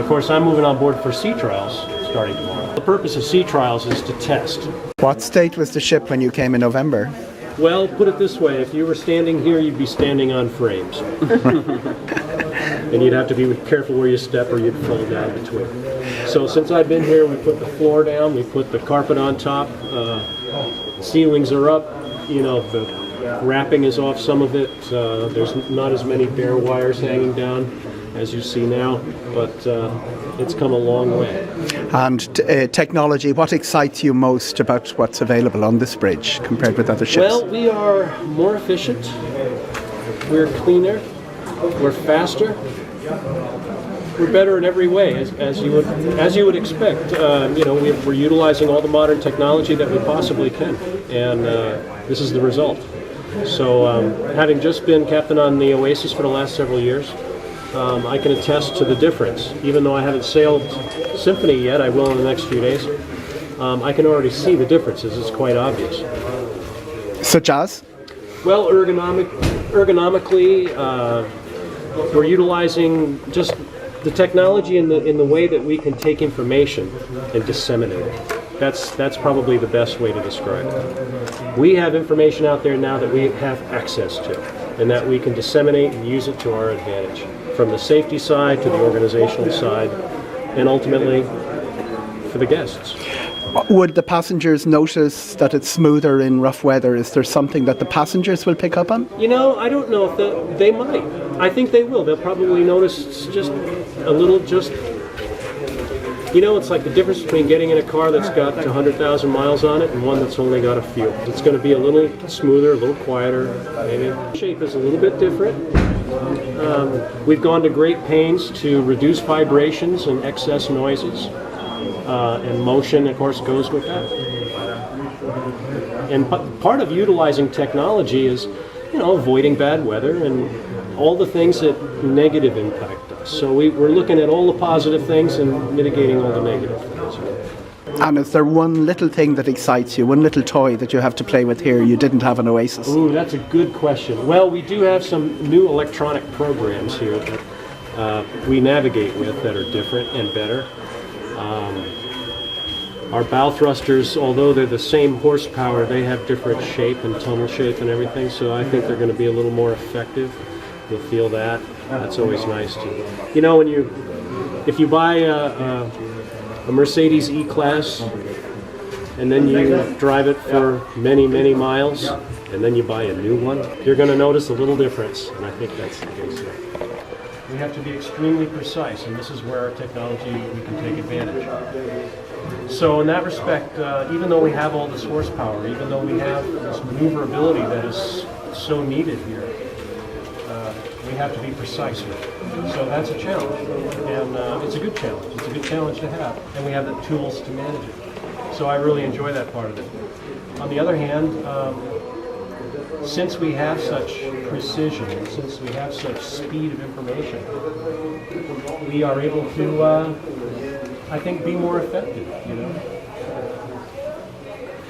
Of course, I'm moving on board for sea trials starting tomorrow. The purpose of sea trials is to test. What state was the ship when you came in November? Well, put it this way, if you were standing here, you'd be standing on frames. And you'd have to be careful where you step or you'd fall down between. So since I've been here, we put the floor down, we put the carpet on top, the ceilings are up, you know, the wrapping is off some of it. There's not as many bare wires hanging down as you see now, but it's come a long way. And technology, what excites you most about what's available on this bridge compared with other ships? Well, we are more efficient, we're cleaner, we're faster, we're better in every way, as you would expect. You know, we're utilizing all the modern technology that we possibly can, and this is the result. So, having just been captain on the Oasis for the last several years, I can attest to the difference. Even though I haven't sailed Symphony yet, I will in the next few days. I can already see the differences. It's quite obvious. Such as? Well, ergonomically, we're utilizing just the technology in the way that we can take information and disseminate it. That's probably the best way to describe it. We have information out there now that we have access to, and that we can disseminate and use it to our advantage, from the safety side to the organizational side, and ultimately for the guests. Would the passengers notice that it's smoother in rough weather? Is there something that the passengers will pick up on? You know, I don't know if they might. I think they will. They'll probably notice just a little, you know, it's like the difference between getting in a car that's got 100,000 miles on it and one that's only got a few. It's going to be a little smoother, a little quieter, maybe. The shape is a little bit different. We've gone to great pains to reduce vibrations and excess noises, and motion, of course, goes with that. And part of utilizing technology is, you know, avoiding bad weather and all the things that negative impact us. So we're looking at all the positive things and mitigating all the negative things. And is there one little thing that excites you, one little toy that you have to play with here you didn't have on Oasis? Ooh, that's a good question. Well, we do have some new electronic programs here that we navigate with that are different and better. Our bow thrusters, although they're the same horsepower, they have different shape and tunnel shape and everything, so I think they're going to be a little more effective. You'll feel that. That's always nice to, you know, if you buy a Mercedes E-Class and then you drive it for many, many miles and then you buy a new one, you're going to notice a little difference, and I think that's the case here. We have to be extremely precise, and this is where our technology, we can take advantage. So in that respect, even though we have all this horsepower, even though we have this maneuverability that is so needed here, we have to be precise with it. So that's a challenge, and it's a good challenge. It's a good challenge to have, and we have the tools to manage it. So I really enjoy that part of it. On the other hand, since we have such precision, and since we have such speed of information, we are able to, I think, be more effective, you know,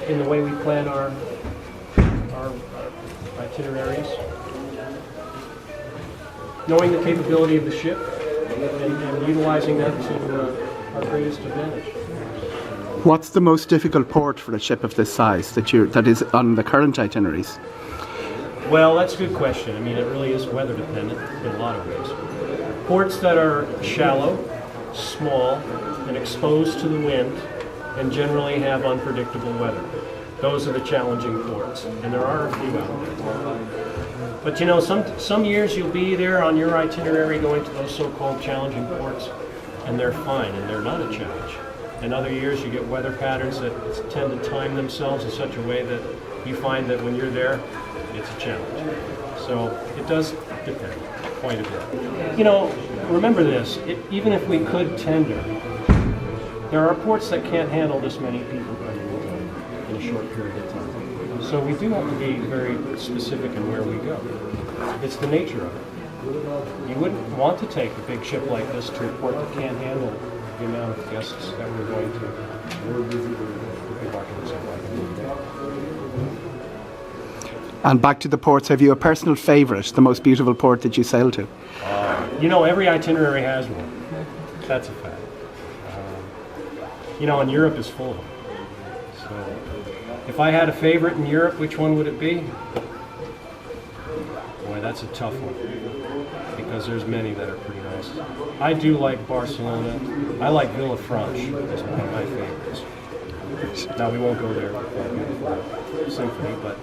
in the way we plan our itineraries. Knowing the capability of the ship and utilizing that to our greatest advantage. What's the most difficult port for a ship of this size that is on the current itineraries? Well, that's a good question. I mean, it really is weather dependent in a lot of ways. Ports that are shallow, small, and exposed to the wind, and generally have unpredictable weather. Those are the challenging ports, and there are a few out there. But you know, some years you'll be there on your itinerary going to those so-called challenging ports, and they're fine, and they're not a challenge. And other years you get weather patterns that tend to time themselves in such a way that you find that when you're there, it's a challenge. So it does depend quite a bit. You know, remember this, even if we could tender, there are ports that can't handle this many people in a short period of time. So we do have to be very specific in where we go. It's the nature of it. You wouldn't want to take a big ship like this to a port that can't handle the amount of guests that we're going to. And back to the ports, have you a personal favourite, the most beautiful port that you sailed to? You know, every itinerary has one. That's a fact. You know, and Europe is full of them. So, if I had a favorite in Europe, which one would it be? Boy, that's a tough one. Because there's many that are pretty nice. I do like Barcelona. I like Villafranche as one of my favorites. Now, we won't go there with Symphony, but